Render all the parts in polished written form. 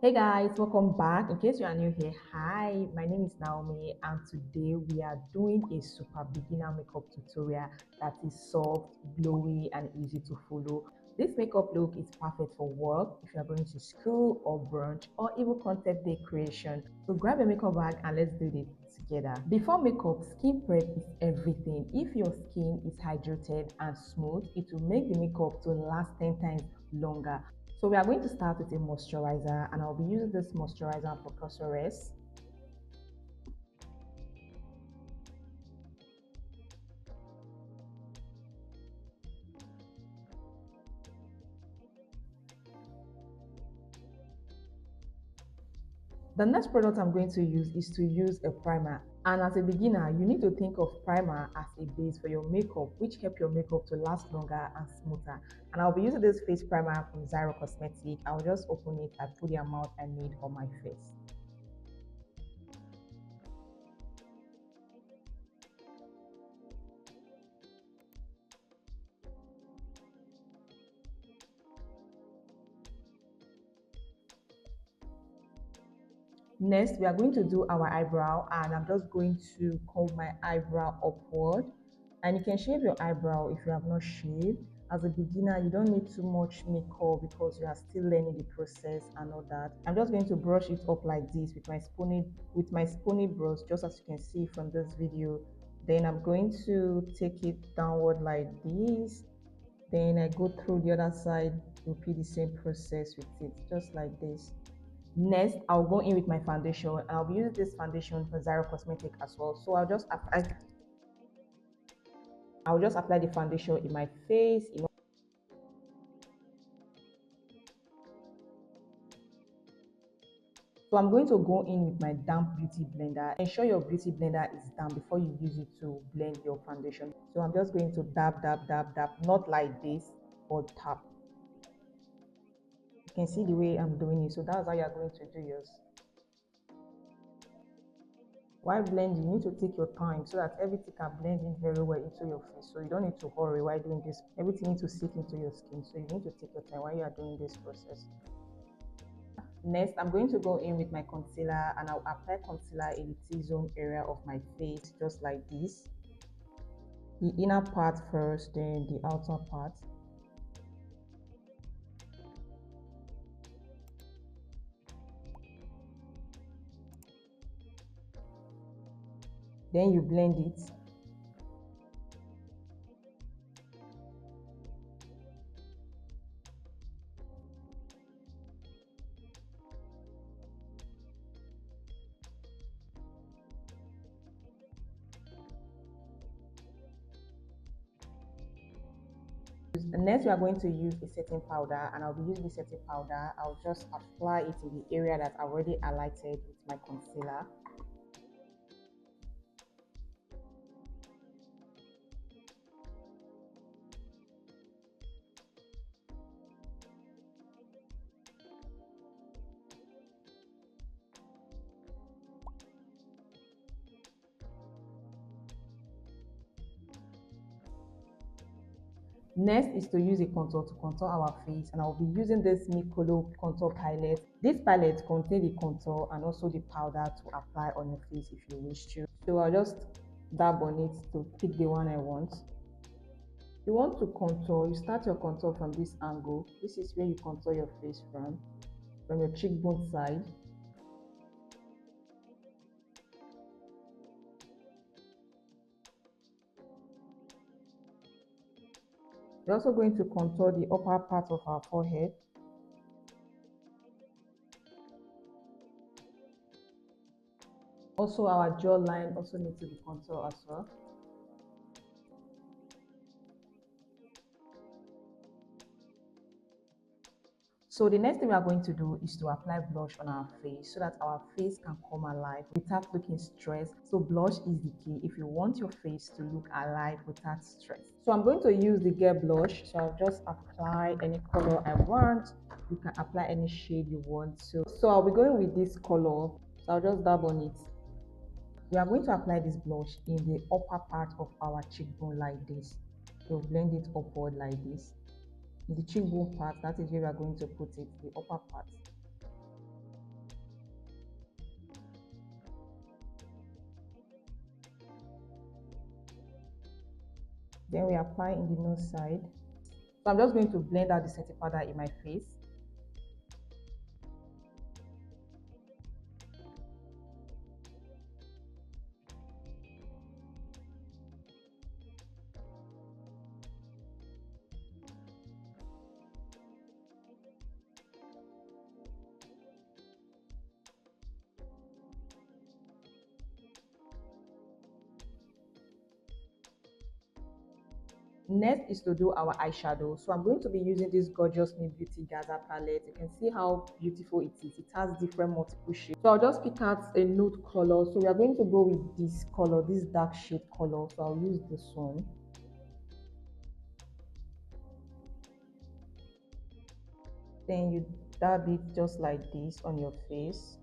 Hey guys, welcome back. In case you are new here, hi, my name is Naomi, and today we are doing a super beginner makeup tutorial that is soft, glowy, and easy to follow. This makeup look is perfect for work, if you are going to school or brunch, or even content day creation. So grab a makeup bag and let's do this together. Before makeup, skin prep is everything. If your skin is hydrated and smooth, it will make the makeup to last 10 times longer. So we are going to start with a moisturizer, and I'll be using this moisturizer and Precursoress. The next product I'm going to use is to use a primer. And as a beginner, you need to think of primer as a base for your makeup, which help your makeup to last longer and smoother. And I'll be using this face primer from Zyro Cosmetic. I'll just open it and put the amount I need on my face. Next, we are going to do our eyebrow, and I'm just going to comb my eyebrow upward. And you can shave your eyebrow if you have not shaved. As a beginner, you don't need too much makeup because you are still learning the process and all that. I'm just going to brush it up like this with my spoonie brush, just as you can see from this video. Then I'm going to take it downward like this. Then I go through the other side, repeat the same process with it, just like this. Next, I'll go in with my foundation, and I'll be using this foundation from Zyro Cosmetic as well. So I'll just apply the foundation in my face. So I'm going to go in with my damp beauty blender. Ensure your beauty blender is damp before you use it to blend your foundation. So I'm just going to dab, dab, dab, dab, not like this, but tap. You can see the way I'm doing it. So that's how you're going to do yours. While blending, you need to take your time so that everything can blend in very well into your face. So you don't need to hurry while doing this. Everything needs to sink into your skin. So you need to take your time while you are doing this process. Next, I'm going to go in with my concealer, and I'll apply concealer in the T-zone area of my face, just like this. The inner part first, then the outer part. Then you blend it. Next, we are going to use a setting powder, and I'll be using the setting powder. I'll just apply it in the area that I already highlighted with my concealer. Next is to use a contour to contour our face, and I'll be using this Micolo contour palette. This palette contains the contour and also the powder to apply on your face if you wish to. So I'll just dab on it to pick the one I want. If you want to contour, you start your contour from this angle. This is where you contour your face from your cheekbone side. We're also going to contour the upper part of our forehead. Also, our jawline also needs to be contoured as well. So the next thing we are going to do is to apply blush on our face so that our face can come alive without looking stressed. So blush is the key if you want your face to look alive without stress. So I'm going to use the Glam blush. So I'll just apply any color I want. You can apply any shade you want. So I'll be going with this color. So I'll just dab on it. We are going to apply this blush in the upper part of our cheekbone like this. So blend it upward like this. In the cheekbone part, that is where we are going to put it, the upper part. Then we apply in the nose side. So I'm just going to blend out the setting powder in my face. Next is to do our eyeshadow. So I'm going to be using this gorgeous new beauty Gaza palette. You can see how beautiful it is. It has different multiple shades. So I'll just pick out a nude color. So we are going to go with this color, this dark shade color. So I'll use this one. Then you dab it just like this on your face.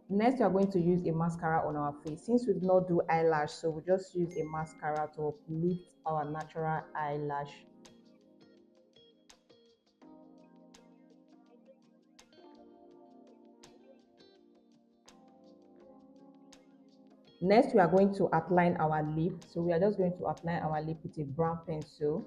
Next, we are going to use a mascara on our face. Since we did not do eyelash, so we just use a mascara to uplift our natural eyelash. Next, we are going to outline our lip. So we are just going to outline our lip with a brown pencil.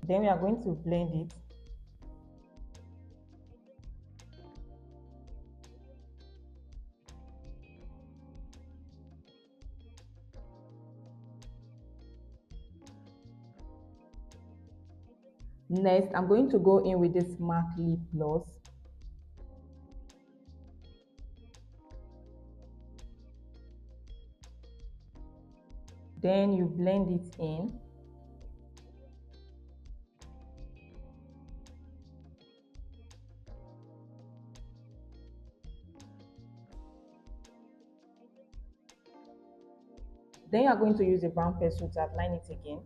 Then we are going to blend it. Next, I'm going to go in with this MAC lip gloss. Then you blend it in. Then you are going to use a brown pencil to outline it again.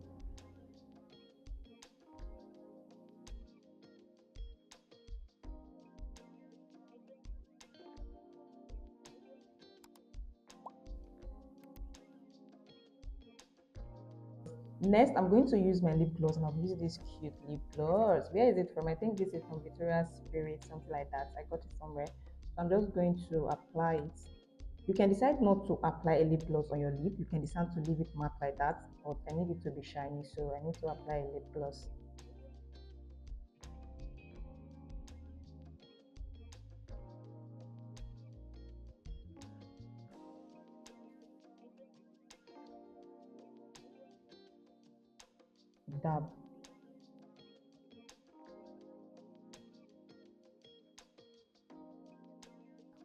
Next, I'm going to use my lip gloss, and I've used this cute lip gloss. Where is it from? I think this is from Victoria's Spirit, something like that. I got it somewhere. So I'm just going to apply it. You can decide not to apply a lip gloss on your lip. You can decide to leave it matte like that, but I need it to be shiny, so I need to apply a lip gloss. Dab.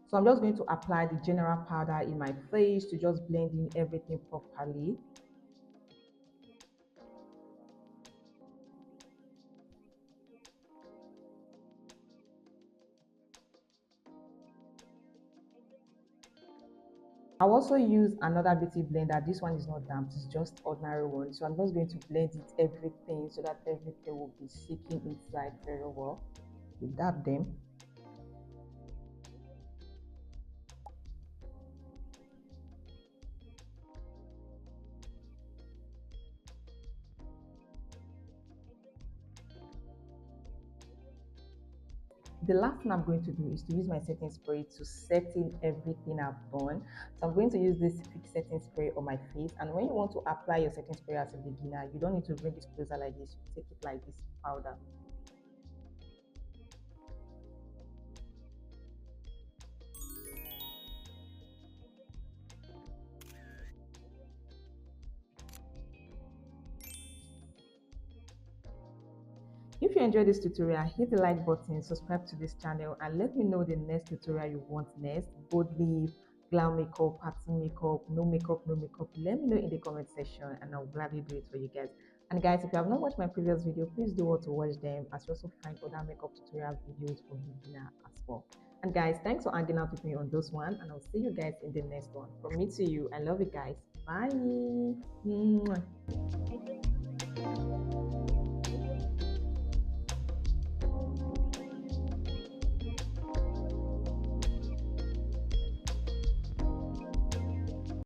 So I'm just going to apply the general powder in my face to just blend in everything properly. I'll also use another beauty blender. This one is not damp, it's just ordinary one. So I'm just going to blend it everything so that everything will be seeking inside very well. We dab them. The last thing I'm going to do is to use my setting spray to set in everything I've done. So I'm going to use this fix setting spray on my face. And when you want to apply your setting spray as a beginner, you don't need to bring it closer like this. You take it like this powder. If you enjoyed this tutorial, hit the like button, subscribe to this channel, and let me know the next tutorial you want next. Bold lip, glam makeup, party makeup, no makeup, no makeup. Let me know in the comment section, and I'll gladly do it for you guys. And guys, if you have not watched my previous video, please do want to watch them, as you also find other makeup tutorial videos for beginner as well. And guys, thanks for hanging out with me on this one, and I'll see you guys in the next one. From me to you, I love you guys. Bye. Mwah.